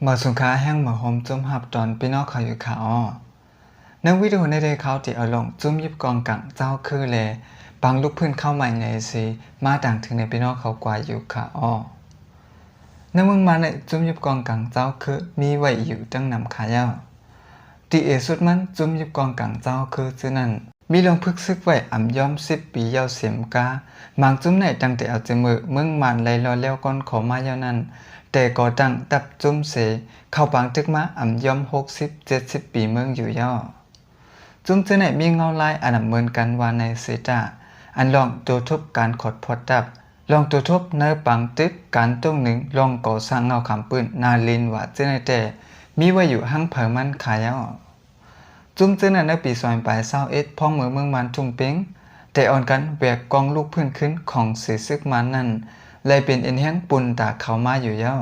เมื่อสุขาแห้งเมื่อโฮมจุ่มหับตอนพี่น้องเขาอยู่ขาอ้อในวิดีโอในเดเขาที่เอาลงจุ่มยิบกองกังเจ้าคือแลบางลูกพื้นเข้าใหม่ในซีมาต่างถึงในพี่น้องเขากว่าอยู่ขาอ้อในเมืองมาในจุ่มยิบกองกังเจ้าคือมีไว้อยู่ตั้งนำขายาวที่เอสุดมันจุ่มยิบกองกังเจ้าคือซื่อนั้นมีลงพึกซึกไว้อ่ำย้อม10 ปียาวเสียมกาบางจุ่มในตั้งแต่เอาจมือเมืองมันไหลรอแล้วก้อนขอมายาวนั้นแต่ก่อตั้งตับจุ่มเสเข้าปางตึกมาอ่ำย้อม60-70 ปีเมืองอยู่ย่อจุ่มเจไหนมีเงาลายอันเหมือนกันว่าในเซตาอันลองตัวทบการขดพอดดับลองตัวทบเนื้อปังตึกการต้งหนึ่งลองก่อสร้างเงาขำปืนนาลินว่าเจไหนแต่มีไว้อยู่หั่งเผอมันขายย่อจุ่มเจไหนในปี2021พ้องเมืองมันทุ่งเป้งแต่อ่อนกันแหวกกองลูกพื้นขึ้นของสีซึกมันนั่นเลยเป็นเอ็นแห้งปุ่นตาเขามาอยู่ย่อ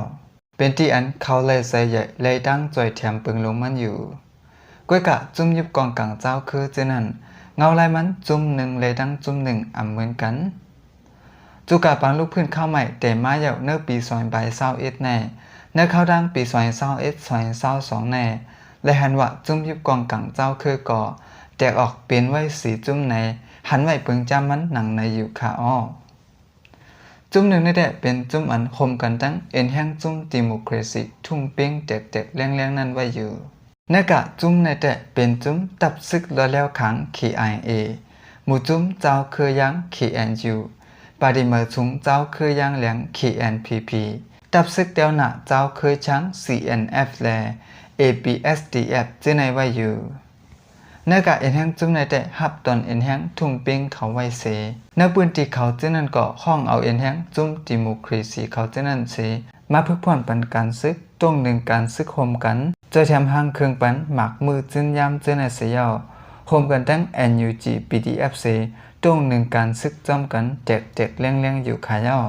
เป็นที่อันเขาเลยใส่ใหญ่เลยตั้งจ่อยแถมปึงลงมันอยู่ก้วยกะจุ่มยิบกองกังเจ้าคือเจนั้นเงาลายมันจุ่มหนึ่งเลยตั้งจุ่มหนึ่งเหมือนกันจูกะปังลูกพื้นเข้าใหม่แต่มาเหยาเนื้อปี2021แน่เนื้อเข้าดังปี2021-2022แน่และหันว่าจุ่มยิบกองกังเจ้าคือก่อแตกออกเป็นไว้สีจุ่มในหันไว้ปึงจำมันหนังในอยู่ขาอ้อจุ่มหนึ่งนี่แหละเป็นจุ่มอันคมกันตั้งเอ็นแห้งจุ่มดิโมคราซีทุ่งเป้งเด็กๆแรงๆนั่นไว้อยู่นกะจุ่มในแต่เป็นจุ่มตับซึกแล้วขังขีไอเอหมู่จุ่มเจ้าคือยังขีแอนยูปาดิเมอร์ชุงเจ้าคือยังเหลียงขีแอนพีพีตับซึกเดียวหน้าเจ้าคือช้าง CNF และ ABSDF เจในไว้อยู่เนื้อกะเอ็นแห้งจุ่มในแต่หับตอนเอ็นแห้งทุ่งเป้งเขาไว้เสเนื้อปืนตีเขาเจนั้นก็ห้องเอาเอ็นแห้งจุ่มดิโมคราซีเขาเจนั้นเสมาพึกพ่อนปันการซึกตรงหนึ่งการซึกโฮมกันจะแถมห้างเครื่องปันหมักมือจึนยามเจในเสียาวโฮมกันตั้ง NUG PDFC ตรงหนึ่งการซึกจอมกันเด็กๆแรงๆอยู่ขายาว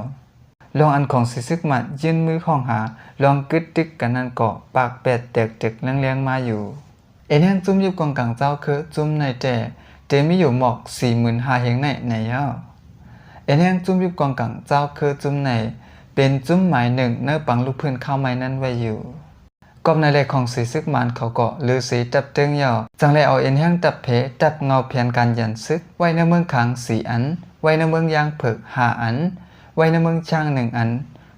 ลองอันของสิซึกมันยื่นมือของหาลองกึดตึกกันนั่นก็ปากเป็ดเด็กๆแรงๆมาอยู่เอ็นแห้งจุ่มยุบกองกังเจ้าคือจุ่มในแต่มีอยู่หมอก 45,000 เฮงในย่อเอ็นแห้งจุ่มยุบกองกังเจ้าคือจุ่มในเป็นจุ่มหมายหนึ่งเนื้อปังลูกพื้นเข้าไม้นั้นไว้อยู่กอบในเลขของสีซึกมันเขาก็หรือสีตับเติงย่อจังเลยเอาเอ็นแห้งตับเพตับเงาเพียนการยันซึกไว้ในเมืองขัง4 อันไว้ในเมืองยางเผือก5 อันไว้ในเมืองช่าง1 อัน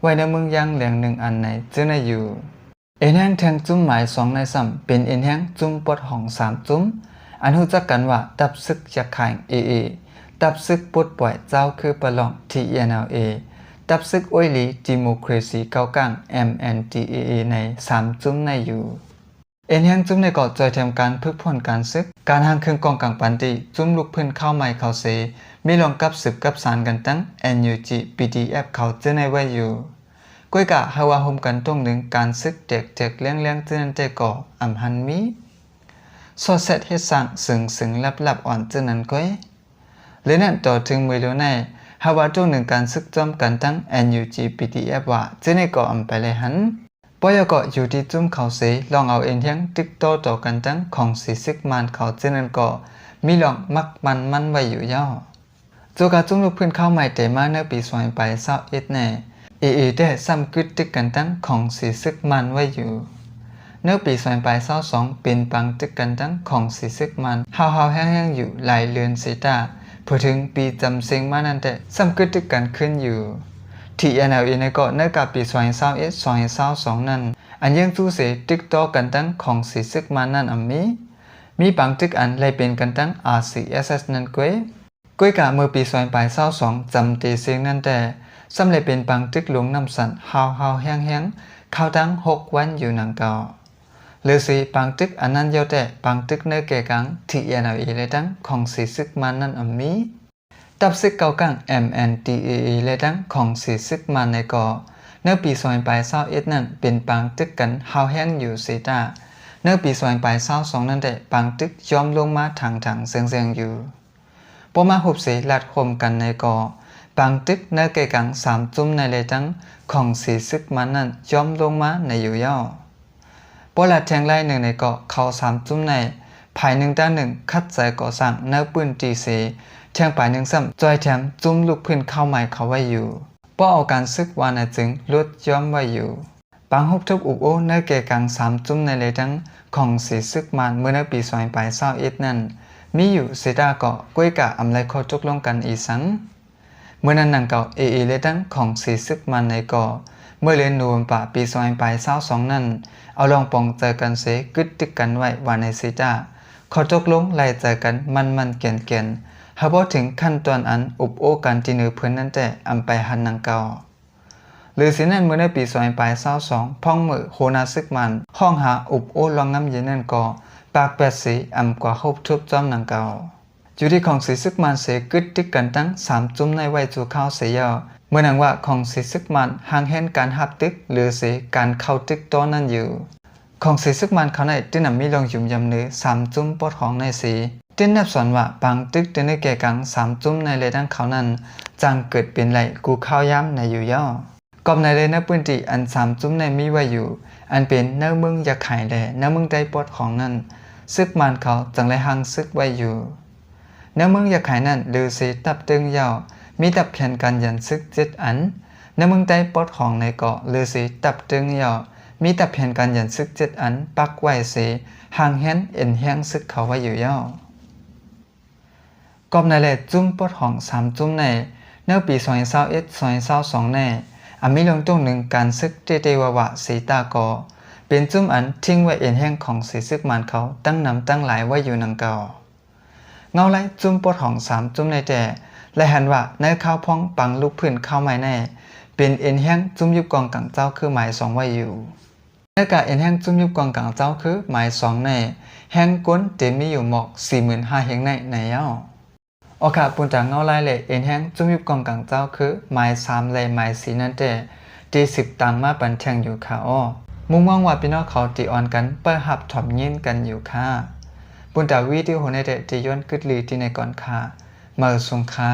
ไว้ในเมืองยางเหลียง1 อันในเจ้าในอยู่เอ็นแห้งแทงจุ่มหมาย2 ใน3เป็นเอ็นแห้งจุ่มปดห้อง3 จุ่มอันรู้จักกันว่าตับซึกจะขาย AA ตับซึกปดปล่อยเจ้าคือประลอง TNLA ตับซึกอ้อยหลีดิโมคราซีเก้ากลาง MNDAA ใน3 จุ่มในอยู่เอ็นแห้งจุ่มในก็จอยทำการพึกพ่นการซึกการห่างเครื่องกองกังปันติจุ่มลูกพื้นเข้าใหม่เขาเสมีลองกับสืบกับสารกันตั้ง NUG PDF เขาเจอในไว้อยู่ก้วยกะฮาวาโฮมกันตรงหนึ่งการซึกเด็กๆเลี้ยงๆเจนันเตก่อหันมีสอดเสร็จให้สั่งสึงลับอ่อนเจนันก้อยเลยนั่นต่อถึงมือแล้วในฮาวาตรงหนึ่งการซึกจอมกันตั้ง NUG PDF ว่าเจในก่อไปเลยหันปอยก็อยู่ที่จุ่มเขาเสลองเอาเอ็นแห้งติ๊กโตต่อกันตั้งของสีซึกมันเขาเจนันก่อมีลองมักมันไว้อยู่ย่อโจกาจุ่มลูกพื้นเข้าใหม่แต่มาในปี2021แน่เอได้ซ้ำกึดตึกกันตั้งของสีซึกมันไว้อยู่เนื้อปี2022เป็นปังตึกกันตั้งของสีซึกมันฮาวแห้งๆอยู่หลายเรือนเสตาพอถึงปีจำเซ็งมานั่นแต่ซ้ำกึดตึกกันขึ้นอยู่ที่ NLA ในก็เนื้อกับปี2021-2022นั้นอันยังสู้เสตึกโตกันตั้งของสีซึกมันนั่นมีปังตึกอันเลยเป็นกันตั้ง RCSS นั่นก้วยกะเมื่อปี2022จำตีเสียงนั่นแต่สำเร็จเป็นปังตึกหลวงน้ำสันฮาวแห้งเข้าตั้ง6 วันอยู่นังเก่าหรือสีปังตึกอันนั้นเยาแต่ปังตึกเนื้อแก่กังที่ NLA เลยตั้งของสีซึกมันนั่นมีตับซึกเก่ากัง MNDAA เลยตั้งของสีซึกมันในก่อเนื้อปี2021นั่นเป็นปังตึกกันฮาวแห้งอยู่เสตาเนื้อปี2022นั่นแต่ปังตึกย้อมลงมาทางเสียงอยู่พอมาหุบเสลัดคมกันในก่อปังตึกเนื้อเกกัง3 จุ่มในเลยตั้งของสีซึกมันนั่นย้อมลงมาในอยู่ย่อพอลัดแทงไล่หนึ่งในเกาะเขา3 จุ่มในภาย1 ต่อ 1คัดใจก่อสั่งเนื้อปืนตีเสแทงปลาย1 ซ้ำจอยแถมจุ่มลูกพื้นเข้าใหม่เขาไว้อยู่พอเอาการซึกวานจึงลดย้อมไว้อยู่ ปางฮุบทุบอุบโอเนื้อเกกัง3จุ้มในเลยทั้งของสีซึกมันเมื่อในปี2021นั้นมีอยู่เสดาเกาะก้วยกะอำไลคอตกลงกันอีสังเมื่อนั้นนางเก่าเลยทั้งของสีซึกมันในเกาะเมื่อเรียนนูมป่าปี2022นั้นเอาลองปองเจอกันเสกึดตึกกันไว้ว่าในเสดาขอตกลงไล่เจอกันมันเกี่ยนหากบ่ถึงขั้นตอนอันอุบโอกันที่เหนือเพิ่นนั้นแต่อำไปหันนางเก่าหรือสินั้นเมื่อในปี2022พ่องมือโหนาซึกมันห้องหาอุบโอลองงำเย็นนั่นก็ปากแปดสีอำกว่าฮบทุบจอมนางเก่าอยู่ที่ของสีซึกมันเสกึดตึกกันตั้ง3จุ้มในไว้จูเข้าเสียเมื่อนางว่าของสีซึกมันห่างเห็นการหับตึกหรือเสการเข้าตึกต้นนั้นอยู่ของสีซึกมันเขาในตื้นนำมีลองยุ่มยำเนื้อ3จุ้มปอดของในสีตื้นนับสอนว่าบางตึกตื้นในแก่กัง3จุ้มในเลยดังเขานั้นจังเกิดเป็นไหลกูเข้าย้ำในอยู่ย่อกอบในเลยนับปืนตีอัน3จุ้มในมีไว้อยู่อันเป็นเนื้อมึงอยากขายแลเนื้อมึงได้ปอดของนั้นซึกมันเขาจังเลยหังซึกไว้อยู่เนื้อมึงอยากขายนั้นหรือสีตับตึงยาวมีตับแขนกันยันซึก7อันเนื้อมึงได้ปอดของในเกาะหรือสีตับตึงยาวมีตับแขนกันยันซึก7อันปักไว้สีห่างเห็นเอ็นแห้งซึกเขาไว้อยู่ย่อกอบในเลยจุ้มปอดของ3จุ้มในเนื้อปี2021-2022ในมีลงตรงหนึ่งการซึกเตวะสีตากอเป็นจุ้มอันทิ้งไว้เอ็นแห้งของสีซึกมันเขาตั้งนำตั้งหลายไว้อยู่นังเก่าเงาไล่จุ้มปอดของ3จุ้มในแต่และหันว่าในข้าวพองปังลูกพื้นข้าวไม้แน่เป็นเอ็นแห้งจุ้มยุบกองกังเจ้าคือหมาย2ไว้อยู่ในกะเอ็นแห้งจุ้มยุบกองกังเจ้าคือหมาย2ในแห้งก้นเต็มมีอยู่หมอก 45,000 เฮงในเย้าโอเคปุ่นจากเงาไล่เลยเอ็นแห้งจุ้มยุบกองกังเจ้าคือหมาย3เลยหมาย4นั่นแต่ตี10ตังมาปันแทงอยู่ค่ะอ้อมุ่งมองว่าพี่น้องเขาตีออนกันเปิดหับถ่อมยินกันอยู่ค่ะปุ่นจากวิดีโอในเดที่ย้อนกึดลีที่ในก่อนค่ะเมื่อสงค่ะ